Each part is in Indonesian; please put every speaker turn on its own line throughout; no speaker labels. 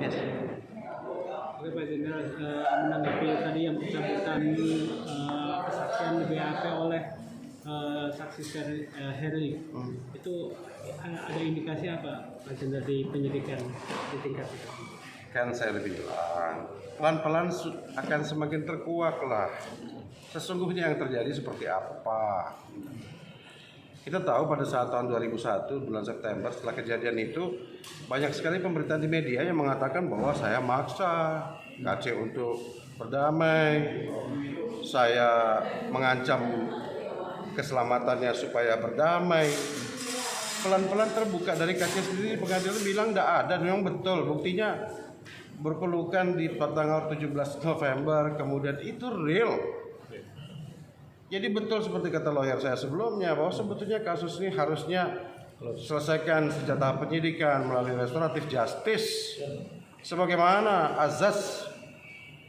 Yes.
Oke Pak Jenderal, menanggapi tadi yang pencabutan kesaksian di BAP oleh saksi Heri, itu ada indikasi apa Pak Jenderal di penyidikan di tingkat itu?
Kan saya lebih bilang, pelan-pelan akan semakin terkuak lah. Sesungguhnya yang terjadi seperti apa? Kita tahu pada saat tahun 2001 bulan September setelah kejadian itu banyak sekali pemberitaan di media yang mengatakan bahwa saya maksa KC untuk berdamai, saya mengancam keselamatannya supaya berdamai. Pelan-pelan terbuka dari KC sendiri, pengadilan bilang tidak ada, memang betul buktinya berpelukan di tanggal 17 November, kemudian itu real. Jadi betul seperti kata lawyer saya sebelumnya bahwa sebetulnya kasus ini harusnya selesaikan sejak tahap penyidikan melalui restoratif justice sebagaimana azas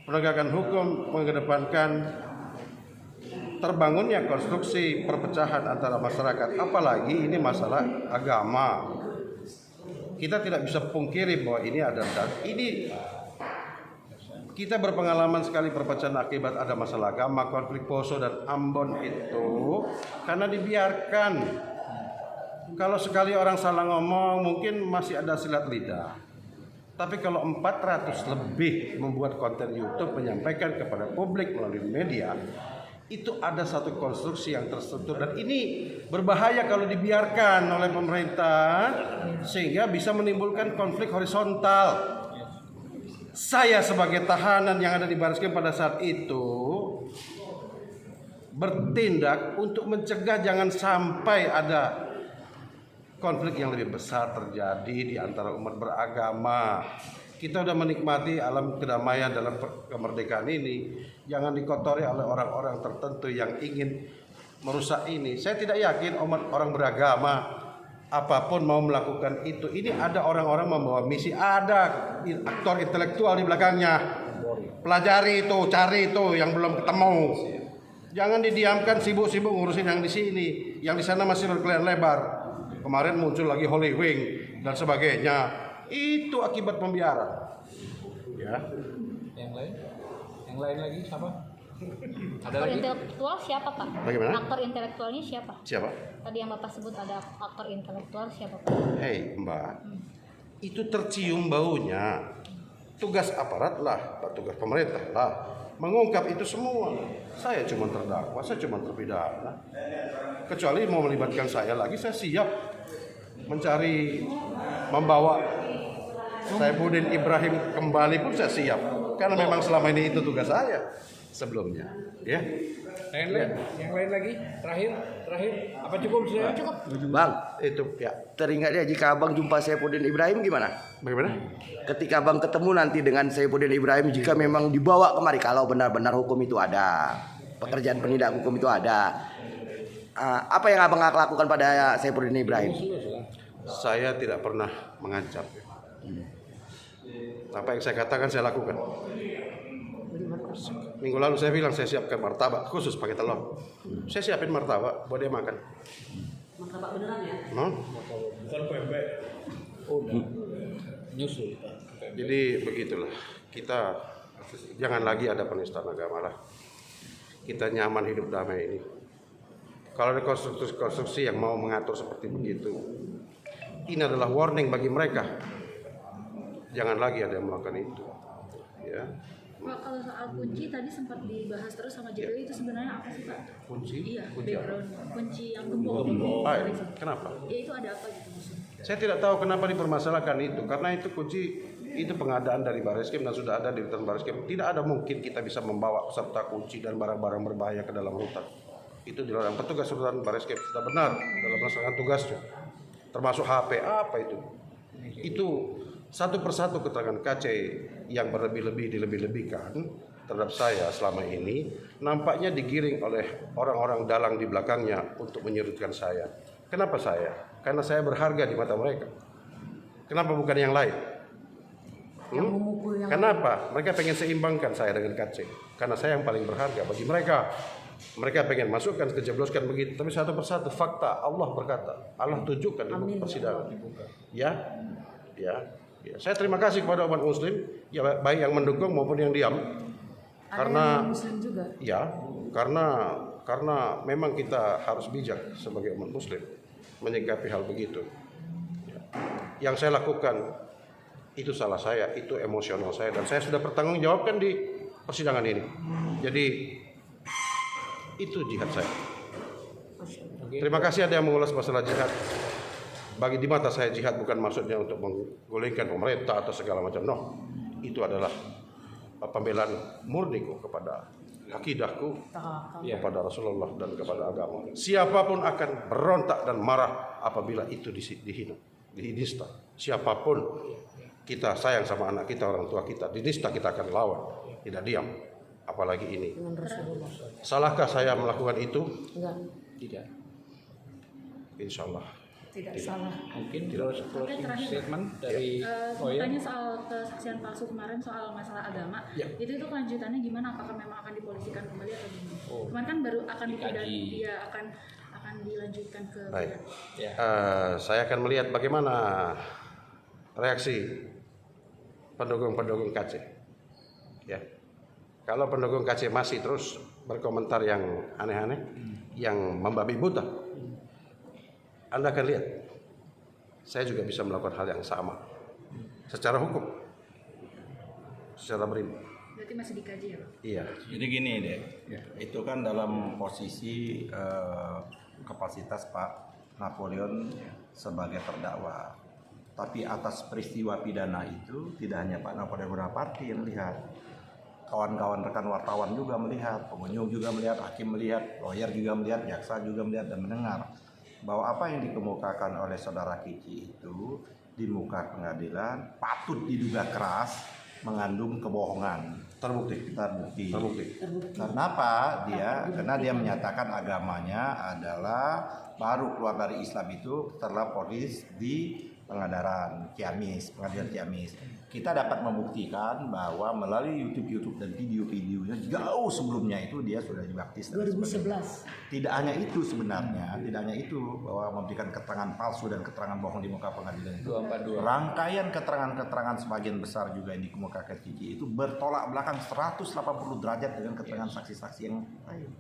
penegakan hukum mengedepankan terbangunnya konstruksi perpecahan antara masyarakat, apalagi ini masalah agama. Kita tidak bisa pungkiri bahwa ini ada ini. Kita berpengalaman sekali perpecahan akibat ada masalah agama, konflik Poso dan Ambon itu karena dibiarkan. Kalau sekali orang salah ngomong mungkin masih ada silat lidah. Tapi kalau 400 lebih membuat konten YouTube menyampaikan kepada publik melalui media, itu ada satu konstruksi yang terstruktur dan ini berbahaya kalau dibiarkan oleh pemerintah sehingga bisa menimbulkan konflik horizontal. Saya sebagai tahanan yang ada di Bareskrim pada saat itu bertindak untuk mencegah jangan sampai ada konflik yang lebih besar terjadi di antara umat beragama. Kita sudah menikmati alam kedamaian dalam kemerdekaan ini, jangan dikotori oleh orang-orang tertentu yang ingin merusak ini. Saya tidak yakin umat orang beragama apapun mau melakukan itu. Ini ada orang-orang membawa misi, ada aktor intelektual di belakangnya. Pelajari itu, cari itu yang belum ketemu. Jangan didiamkan sibuk-sibuk ngurusin yang di sini. Yang di sana masih berkeliaran lebar. Kemarin muncul lagi Holy Wing dan sebagainya. Itu akibat pembiaran. Ya.
Yang lain lagi siapa? Ada
Aktor
lagi?
intelektual siapa Pak?
Bagaimana?
Aktor intelektualnya siapa?
Siapa?
Tadi yang Bapak sebut ada aktor intelektual siapa Pak?
Hei Mbak, itu tercium baunya. Tugas aparat lah, tugas pemerintah lah mengungkap itu semua. Saya cuma terdakwa, saya cuma terpidana. Kecuali mau melibatkan saya lagi, saya siap mencari, membawa Saifuddin Ibrahim kembali pun saya siap. Karena memang selama ini itu tugas saya sebelumnya. Ya.
Yang lain lagi? Terakhir? Apa cukup sudah?
Cukup.
Bang,
Itu ya.
teringat ya jika abang jumpa Saifuddin Ibrahim gimana?
Bagaimana?
Ketika abang ketemu nanti dengan Saifuddin Ibrahim, jika memang dibawa kemari, kalau benar-benar hukum itu ada, pekerjaan penindak hukum itu ada, apa yang abang akan lakukan pada Saifuddin Ibrahim?
Saya tidak pernah mengancam. Apa yang saya katakan saya lakukan. Minggu lalu saya bilang saya siapkan martabak khusus pakai telur. Saya siapin martabak buat dia makan.
Martabak beneran ya?
Bukan pempek. Nyusul.
Jadi begitulah. Kita jangan lagi ada penistaan agama lah. Kita nyaman hidup damai ini. Kalau ada konstruksi yang mau mengatur seperti begitu, ini adalah warning bagi mereka. Jangan lagi ada yang melakukan itu. Ya.
Pak, kalau soal kunci tadi sempat dibahas terus sama JPU, itu sebenarnya apa sih Pak?
Kunci?
Iya,
Kunci apa?
background kunci yang gembok.
Kenapa?
Ya itu ada apa gitu maksudnya?
Saya tidak tahu kenapa dipermasalahkan itu, karena itu kunci itu pengadaan dari Bareskrim dan sudah ada di rutan Bareskrim. Tidak ada mungkin kita bisa membawa serta kunci dan barang-barang berbahaya ke dalam rutan. Itu dilarang. Petugas rutan Bareskrim sudah benar dalam melaksanakan tugasnya, termasuk HP apa itu. Itu satu persatu keterangan KC yang berlebih-lebih dilebih-lebihkan terhadap saya selama ini nampaknya digiring oleh orang-orang dalang di belakangnya untuk menyudutkan saya. Kenapa saya? Karena saya berharga di mata mereka. Kenapa bukan yang lain? Kenapa? Mereka pengen seimbangkan saya dengan KC. Karena saya yang paling berharga bagi mereka. Mereka pengen masukkan, kejebloskan begitu. Tapi satu persatu fakta Allah berkata, Allah tunjukkan di persidangan. Ya. Ya, saya terima kasih kepada umat muslim, ya baik yang mendukung maupun yang diam. Karena
muslim juga.
ya, karena memang kita harus bijak sebagai umat muslim menyikapi hal begitu. Ya. Yang saya lakukan itu salah saya, itu emosional saya, dan saya sudah bertanggung jawabkan di persidangan ini. Jadi itu jihad saya. Terima kasih ada yang mengulas masalah jihad. Bagi di mata saya jihad bukan maksudnya untuk menggulingkan pemerintah atau segala macam. No, itu adalah pembelaan murniku kepada akidahku, kepada Rasulullah dan kepada agama. Siapapun akan berontak dan marah apabila itu dihina, dinista. Siapapun, kita sayang sama anak kita, orang tua kita, dinista kita akan lawan, tidak diam. Apalagi ini. Salahkah saya melakukan itu?
Tidak.
Insya Allah.
Tidak salah.
Mungkin closing
terakhir.
statement dari
Tanya soal kesaksian palsu kemarin soal masalah agama, itu kelanjutannya gimana? Apakah memang akan dipolisikan kembali atau gimana? Kemarin kan baru akan dia akan dilanjutkan ke.
Baik. Saya akan melihat bagaimana reaksi pendukung-pendukung KC. Ya. Kalau pendukung KC masih terus berkomentar yang aneh-aneh, yang membabi buta, Anda akan lihat, saya juga bisa melakukan hal yang sama secara hukum, secara beriman.
Berarti masih dikaji ya, Pak?
Iya.
Jadi gini deh, itu kan dalam posisi kapasitas Pak Napoleon sebagai terdakwa. Tapi atas peristiwa pidana itu tidak hanya Pak Napoleon Bonaparte yang melihat, kawan-kawan rekan wartawan juga melihat, pengunjung juga melihat, hakim melihat, lawyer juga melihat, jaksa juga melihat dan mendengar bahwa apa yang dikemukakan oleh saudara Kici itu di muka pengadilan patut diduga keras mengandung kebohongan. Terbukti. Kenapa dia? Karena dia menyatakan agamanya adalah baru keluar dari Islam itu setelah polis di pengadilan Ciamis. Kita dapat membuktikan bahwa melalui YouTube dan video-videonya jauh sebelumnya itu dia sudah dibaptis.
2011.
Tidak hanya itu sebenarnya, tidak hanya itu bahwa memberikan keterangan palsu dan keterangan bohong di muka pengadilan itu. Rangkaian keterangan-keterangan sebagian besar juga yang dikemukakan Kici itu bertolak belakang 180 derajat dengan keterangan saksi-saksi yang lain.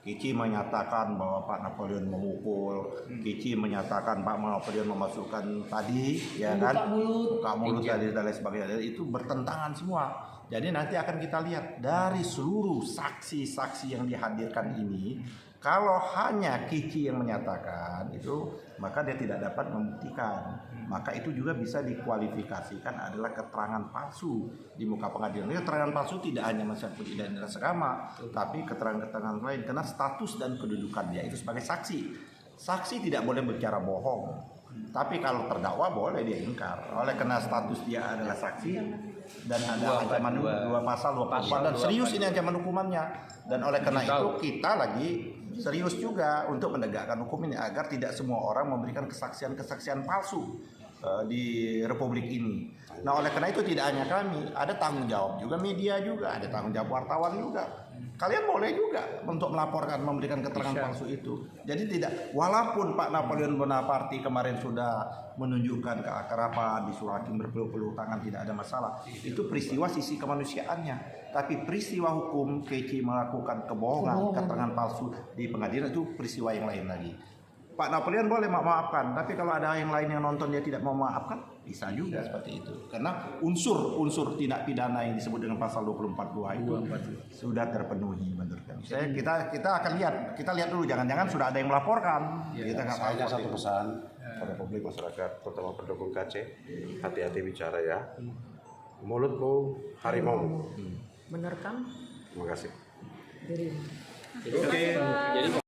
Kici menyatakan bahwa Pak Napoleon memukul, Kici menyatakan Pak Napoleon memasukkan tadi, ya kan, buka mulut dan lain sebagainya, itu bertentangan semua. Jadi nanti akan kita lihat dari seluruh saksi-saksi yang dihadirkan ini, kalau hanya Kici yang menyatakan itu, maka dia tidak dapat membuktikan. Maka itu juga bisa dikualifikasikan adalah keterangan palsu di muka pengadilan. Keterangan palsu tidak hanya menyangkut identitas agama, tapi keterangan-keterangan lain karena status dan kedudukan dia itu sebagai saksi. Saksi tidak boleh bicara bohong, tapi kalau terdakwa boleh dia ingkar. Oleh karena status dia adalah saksi dan ada ancaman 2 pasal 24 dan serius ini ancaman hukumannya. Dan oleh karena itu kita lagi serius juga untuk menegakkan hukum ini agar tidak semua orang memberikan kesaksian-kesaksian palsu di Republik ini. Nah, oleh karena itu tidak hanya kami, ada tanggung jawab juga media juga, ada tanggung jawab wartawan juga. Kalian boleh juga untuk melaporkan, memberikan keterangan palsu itu. Jadi tidak, walaupun Pak Napoleon Bonaparte kemarin sudah menunjukkan keakraban, disuruh hakim berpeluh-peluh tangan, tidak ada masalah. Itu peristiwa sisi kemanusiaannya. Tapi peristiwa hukum Kici melakukan kebohongan, keterangan palsu di pengadilan itu peristiwa yang lain lagi. Pak Napoleon boleh memaafkan, tapi kalau ada yang lain yang nonton dia tidak mau memaafkan, bisa juga seperti itu. Karena unsur tindak pidana yang disebut dengan pasal 24(2) itu sudah terpenuhi menurut kami. Kita akan lihat, kita lihat dulu, jangan-jangan sudah ada yang melaporkan. Kita nggak tahu.
Satu pesan pada publik masyarakat, terutama pendukung KC, hati-hati bicara ya. Mulutmu harimau.
Menerkam
Terima kasih.
diri.
Jadi